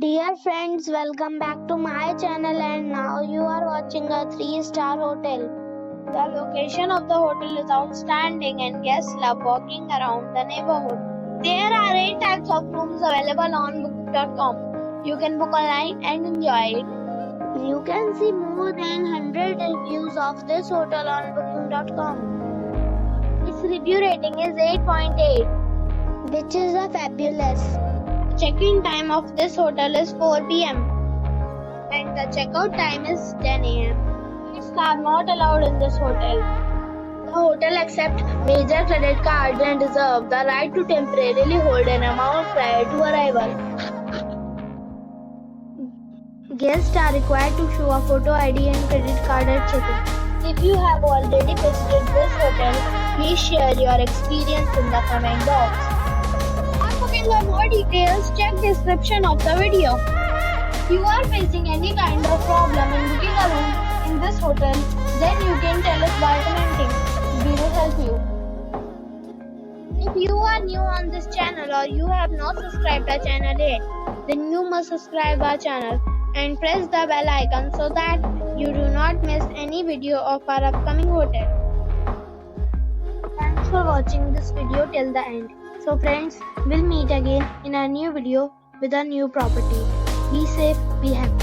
Dear friends, welcome back to my channel and now you are watching a 3-star hotel. The location of the hotel is outstanding and guests love walking around the neighborhood. There are 8 types of rooms available on booking.com. You can book online and enjoy it. You can see more than 100 reviews of this hotel on booking.com. Its review rating is 8.8, which is a fabulous. Check-in time of this hotel is 4 p.m. and the checkout time is 10 a.m. Pets are not allowed in this hotel. The hotel accepts major credit cards and reserves the right to temporarily hold an amount prior to arrival. Guests are required to show a photo ID and credit card at check-in. If you have already visited this hotel, please share your experience in the comment box. For more details, check description of the video. If you are facing any kind of problem in booking a room in this hotel, then you can tell us by commenting. We will help you. If you are new on this channel or you have not subscribed our channel yet, then you must subscribe our channel and press the bell icon so that you do not miss any video of our upcoming hotel. Thanks for watching this video till the end. So friends, we'll meet again in a new video with a new property. Be safe, be happy.